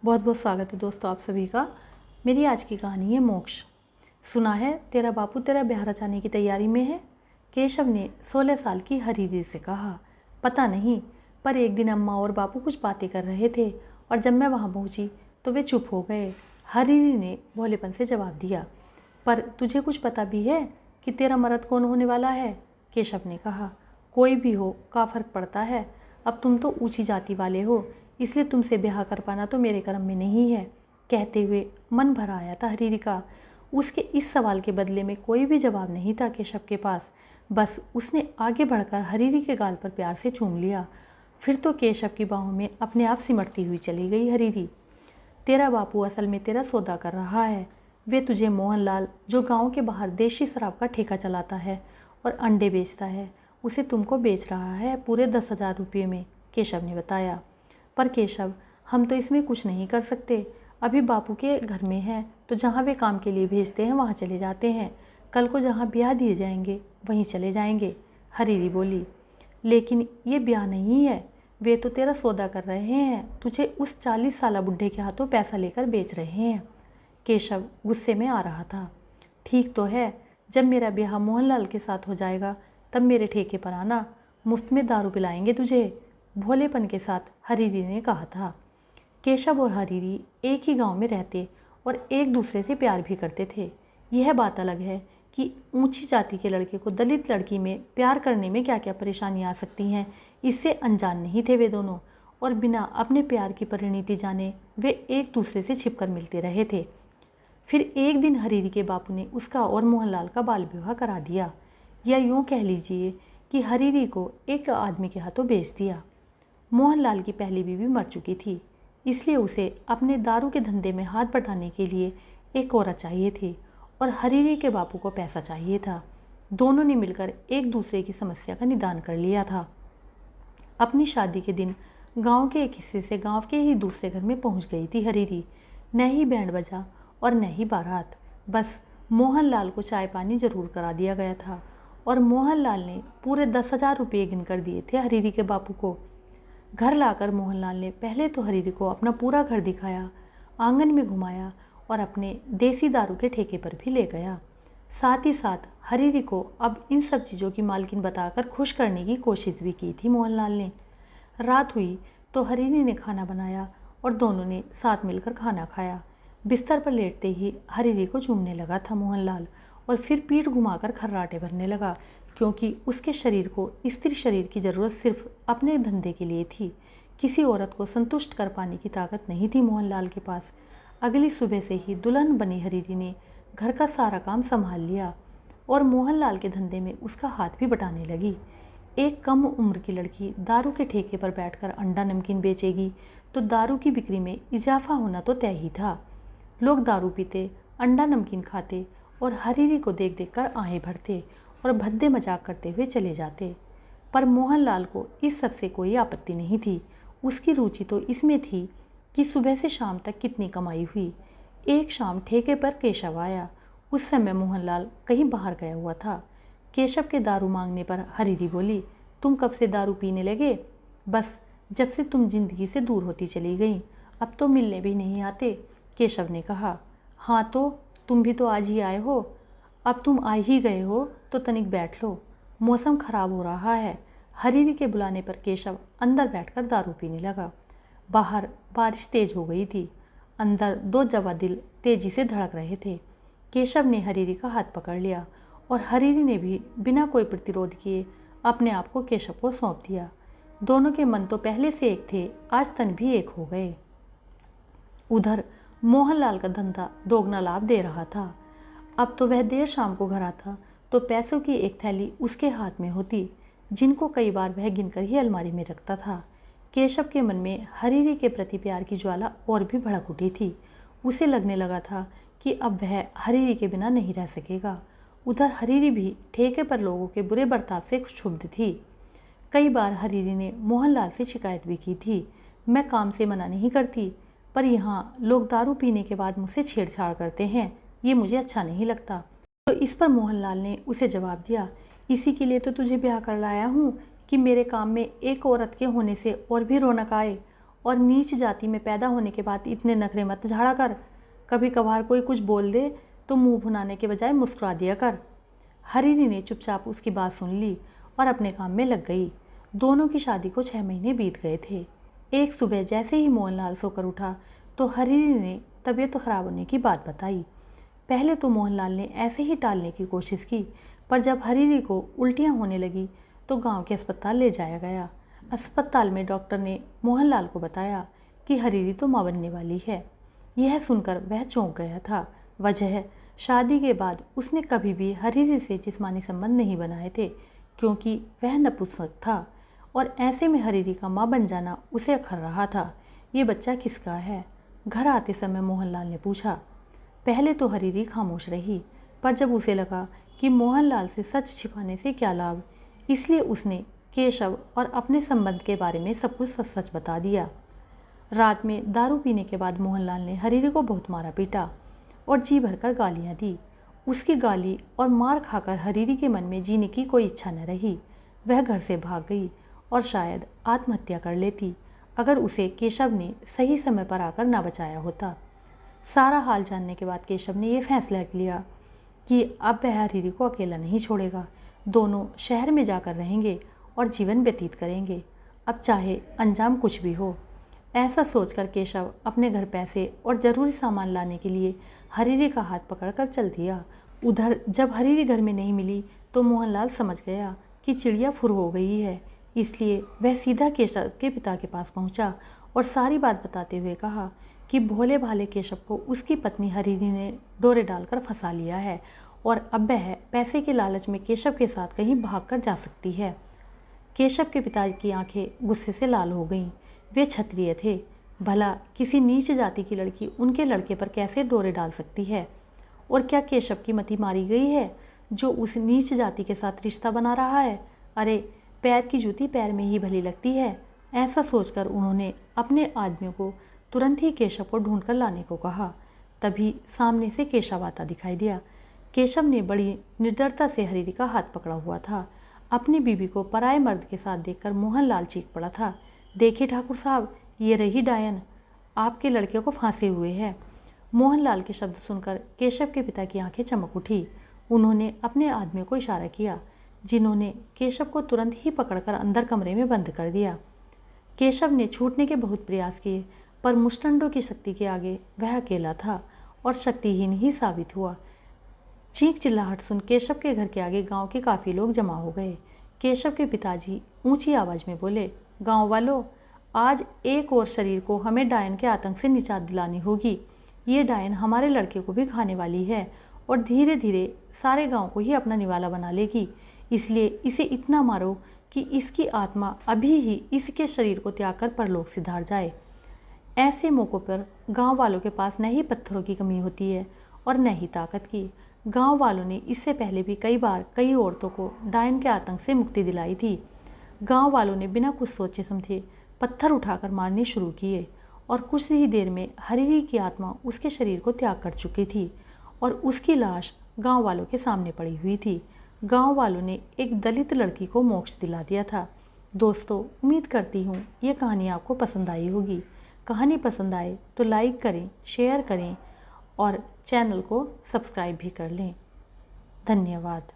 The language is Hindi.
बहुत बहुत स्वागत है दोस्तों आप सभी का। मेरी आज की कहानी है मोक्ष। सुना है तेरा बापू तेरा ब्याह रचाने की तैयारी में है, केशव ने 16 साल की हरीरी से कहा। पता नहीं, पर एक दिन अम्मा और बापू कुछ बातें कर रहे थे और जब मैं वहाँ पहुँची तो वे चुप हो गए। हरीरी ने भोलेपन से जवाब दिया, पर तुझे कुछ पता भी है कि तेरा मर्द कौन होने वाला है? केशव ने कहा, कोई भी हो का फ़र्क पड़ता है। अब तुम तो ऊंची जाति वाले हो, इसलिए तुमसे ब्याह कर पाना तो मेरे कर्म में नहीं है। कहते हुए मन भर आया था हरीरी का। उसके इस सवाल के बदले में कोई भी जवाब नहीं था केशव के पास। बस उसने आगे बढ़कर हरीरी के गाल पर प्यार से चूम लिया। फिर तो केशव की बाहों में अपने आप सिमटती हुई चली गई हरीरी। तेरा बापू असल में तेरा सौदा कर रहा है। वे तुझे मोहनलाल, जो गांव के बाहर देशी शराब का ठेका चलाता है और अंडे बेचता है, उसे तुमको बेच रहा है पूरे 10,000 रुपये में, केशव ने बताया। पर केशव, हम तो इसमें कुछ नहीं कर सकते। अभी बापू के घर में है तो जहाँ वे काम के लिए भेजते हैं वहाँ चले जाते हैं। कल को जहाँ ब्याह दिए जाएंगे वहीं चले जाएंगे, हरीरी बोली। लेकिन ये ब्याह नहीं है, वे तो तेरा सौदा कर रहे हैं, तुझे उस 40 साला बुढ़े के हाथों पैसा लेकर बेच रहे हैं। केशव गुस्से में आ रहा था। ठीक तो है, जब मेरा ब्याह मोहनलाल के साथ हो जाएगा तब मेरे ठेके पर आना, मुफ्त में दारू पिलाएंगे तुझे, भोलेपन के साथ हरीरी ने कहा था। केशव और हरीरी एक ही गांव में रहते और एक दूसरे से प्यार भी करते थे। यह बात अलग है कि ऊंची जाति के लड़के को दलित लड़की में प्यार करने में क्या क्या परेशानियां आ सकती हैं, इससे अनजान नहीं थे वे दोनों। और बिना अपने प्यार की परिणति जाने वे एक दूसरे से छिपकर मिलते रहे थे। फिर एक दिन हरीरी के बापू ने उसका और मोहनलाल का बाल विवाह करा दिया, या यूँ कह लीजिए कि हरीरी को एक आदमी के हाथों बेच दिया। मोहनलाल की पहली बीवी मर चुकी थी, इसलिए उसे अपने दारू के धंधे में हाथ बटाने के लिए एक औरत चाहिए थी और हरीरी के बापू को पैसा चाहिए था। दोनों ने मिलकर एक दूसरे की समस्या का निदान कर लिया था। अपनी शादी के दिन गांव के एक हिस्से से गांव के ही दूसरे घर में पहुंच गई थी हरीरी। न ही बैंड बजा और न ही बारात, बस मोहनलाल को चाय पानी जरूर करा दिया गया था और मोहनलाल ने पूरे 10,000 रुपये गिनकर दिए थे हरीरी के बापू को। घर लाकर मोहनलाल ने पहले तो हरीरी को अपना पूरा घर दिखाया, आंगन में घुमाया और अपने देसी दारू के ठेके पर भी ले गया। साथ ही साथ हरीरी को अब इन सब चीज़ों की मालकिन बताकर खुश करने की कोशिश भी की थी मोहनलाल ने। रात हुई तो हरीरी ने खाना बनाया और दोनों ने साथ मिलकर खाना खाया। बिस्तर पर लेटते ही हरीरी को चूमने लगा था मोहनलाल और फिर पीठ घुमाकर खर्राटे भरने लगा, क्योंकि उसके शरीर को स्त्री शरीर की ज़रूरत सिर्फ अपने धंधे के लिए थी। किसी औरत को संतुष्ट कर पाने की ताकत नहीं थी मोहनलाल के पास। अगली सुबह से ही दुल्हन बनी हरीरी ने घर का सारा काम संभाल लिया और मोहनलाल के धंधे में उसका हाथ भी बटाने लगी। एक कम उम्र की लड़की दारू के ठेके पर बैठकर अंडा नमकीन बेचेगी तो दारू की बिक्री में इजाफा होना तो तय ही था। लोग दारू पीते, अंडा नमकीन खाते और हरीरी को देख देख कर आहें भरते और भद्दे मजाक करते हुए चले जाते। पर मोहनलाल को इस सब से कोई आपत्ति नहीं थी। उसकी रुचि तो इसमें थी कि सुबह से शाम तक कितनी कमाई हुई। एक शाम ठेके पर केशव आया। उस समय मोहनलाल कहीं बाहर गया हुआ था। केशव के दारू मांगने पर हरीरी बोली, तुम कब से दारू पीने लगे? बस जब से तुम जिंदगी से दूर होती चली गई, अब तो मिलने भी नहीं आते, केशव ने कहा। हाँ तो तुम भी तो आज ही आए हो। अब तुम आ ही गए हो तो तनिक बैठ लो, मौसम खराब हो रहा है। हरीरी के बुलाने पर केशव अंदर बैठकर दारू पीने लगा। बाहर बारिश तेज हो गई थी। अंदर दो जवा दिल तेजी से धड़क रहे थे। केशव ने हरीरी का हाथ पकड़ लिया और हरीरी ने भी बिना कोई प्रतिरोध किए अपने आप को केशव को सौंप दिया। दोनों के मन तो पहले से एक थे, आज तन भी एक हो गए। उधर मोहनलाल का धंधा दोगुना लाभ दे रहा था। अब तो वह देर शाम को घर आता तो पैसों की एक थैली उसके हाथ में होती, जिनको कई बार वह गिनकर ही अलमारी में रखता था। केशव के मन में हरीरी के प्रति प्यार की ज्वाला और भी भड़क उठी थी। उसे लगने लगा था कि अब वह हरीरी के बिना नहीं रह सकेगा। उधर हरीरी भी ठेके पर लोगों के बुरे बर्ताव से क्षुब्ध थी। कई बार हरीरी ने मोहनलाल से शिकायत भी की थी, मैं काम से मना नहीं करती, पर यहाँ लोग दारू पीने के बाद मुझसे छेड़छाड़ करते हैं, ये मुझे अच्छा नहीं लगता। तो इस पर मोहनलाल ने उसे जवाब दिया, इसी के लिए तो तुझे ब्याह कर लाया हूँ कि मेरे काम में एक औरत के होने से और भी रौनक आए और नीच जाति में पैदा होने के बाद इतने नखरे मत झाड़ा कर। कभी कभार कोई कुछ बोल दे तो मुंह भुनाने के बजाय मुस्कुरा दिया कर। हरीरी ने चुपचाप उसकी बात सुन ली और अपने काम में लग गई। दोनों की शादी को 6 महीने बीत गए थे। एक सुबह जैसे ही मोहनलाल सोकर उठा तो हरीरी ने तबीयत खराब होने की बात बताई। पहले तो मोहनलाल ने ऐसे ही टालने की कोशिश की, पर जब हरीरी को उल्टियाँ होने लगी तो गांव के अस्पताल ले जाया गया। अस्पताल में डॉक्टर ने मोहनलाल को बताया कि हरीरी तो मां बनने वाली है। यह सुनकर वह चौंक गया था। वजह, शादी के बाद उसने कभी भी हरीरी से जिस्मानी संबंध नहीं बनाए थे, क्योंकि वह नपुंसक था और ऐसे में हरीरी का मां बन जाना उसे अखर रहा था। ये बच्चा किसका है? घर आते समय मोहनलाल ने पूछा। पहले तो हरीरी खामोश रही, पर जब उसे लगा कि मोहनलाल से सच छिपाने से क्या लाभ, इसलिए उसने केशव और अपने संबंध के बारे में सब कुछ सच सच बता दिया। रात में दारू पीने के बाद मोहनलाल ने हरीरी को बहुत मारा पीटा और जी भरकर गालियाँ दी। उसकी गाली और मार खाकर हरीरी के मन में जीने की कोई इच्छा न रही। वह घर से भाग गई और शायद आत्महत्या कर लेती अगर उसे केशव ने सही समय पर आकर ना बचाया होता। सारा हाल जानने के बाद केशव ने यह फैसला लिया कि अब वह हरीरी को अकेला नहीं छोड़ेगा। दोनों शहर में जाकर रहेंगे और जीवन व्यतीत करेंगे, अब चाहे अंजाम कुछ भी हो। ऐसा सोचकर केशव अपने घर पैसे और ज़रूरी सामान लाने के लिए हरीरी का हाथ पकड़कर चल दिया। उधर जब हरीरी घर में नहीं मिली तो मोहनलाल समझ गया कि चिड़िया फुर हो गई है, इसलिए वह सीधा केशव के पिता के पास पहुंचा और सारी बात बताते हुए कहा कि भोले भाले केशव को उसकी पत्नी हरीरी ने डोरे डालकर फंसा लिया है और अब वह पैसे के लालच में केशव के साथ कहीं भागकर जा सकती है। केशव के पिता की आंखें गुस्से से लाल हो गईं। वे क्षत्रिय थे, भला किसी नीच जाति की लड़की उनके लड़के पर कैसे डोरे डाल सकती है? और क्या केशव की मति मारी गई है जो उस नीच जाति के साथ रिश्ता बना रहा है? अरे, पैर की जूती पैर में ही भली लगती है। ऐसा सोचकर उन्होंने अपने आदमियों को तुरंत ही केशव को ढूंढ कर लाने को कहा। तभी सामने से केशव आता दिखाई दिया। केशव ने बड़ी निडरता से हरीरी का हाथ पकड़ा हुआ था। अपनी बीवी को पराये मर्द के साथ देखकर मोहनलाल चीख पड़ा था। देखिए ठाकुर साहब, ये रही डायन, आपके लड़के को फांसे हुए है। मोहनलाल के शब्द सुनकर केशव के पिता की आंखें चमक उठी। उन्होंने अपने आदमियों को इशारा किया, जिन्होंने केशव को तुरंत ही पकड़कर अंदर कमरे में बंद कर दिया। केशव ने छूटने के बहुत प्रयास किए, पर मुष्टंडों की शक्ति के आगे वह अकेला था और शक्तिहीन ही साबित हुआ। चीख चिल्लाहट सुन केशव के घर के आगे गांव के काफ़ी लोग जमा हो गए। केशव के पिताजी ऊंची आवाज़ में बोले, गांव वालों, आज एक और शरीर को हमें डायन के आतंक से निजात दिलानी होगी। ये डायन हमारे लड़के को भी खाने वाली है और धीरे धीरे सारे गांव को ही अपना निवाला बना लेगी। इसलिए इसे इतना मारो कि इसकी आत्मा अभी ही इसके शरीर को त्याग कर परलोक सिधार जाए। ऐसे मौक़ों पर गांव वालों के पास न ही पत्थरों की कमी होती है और न ही ताकत की। गांव वालों ने इससे पहले भी कई बार कई औरतों को डायन के आतंक से मुक्ति दिलाई थी। गांव वालों ने बिना कुछ सोचे समझे पत्थर उठाकर मारने शुरू किए और कुछ ही देर में हरीरी की आत्मा उसके शरीर को त्याग कर चुकी थी और उसकी लाश गांव वालों के सामने पड़ी हुई थी। गांव वालों ने एक दलित लड़की को मोक्ष दिला दिया था। दोस्तों, उम्मीद करती हूँ ये कहानी आपको पसंद आई होगी। कहानी पसंद आए तो लाइक करें, शेयर करें और चैनल को सब्सक्राइब भी कर लें। धन्यवाद।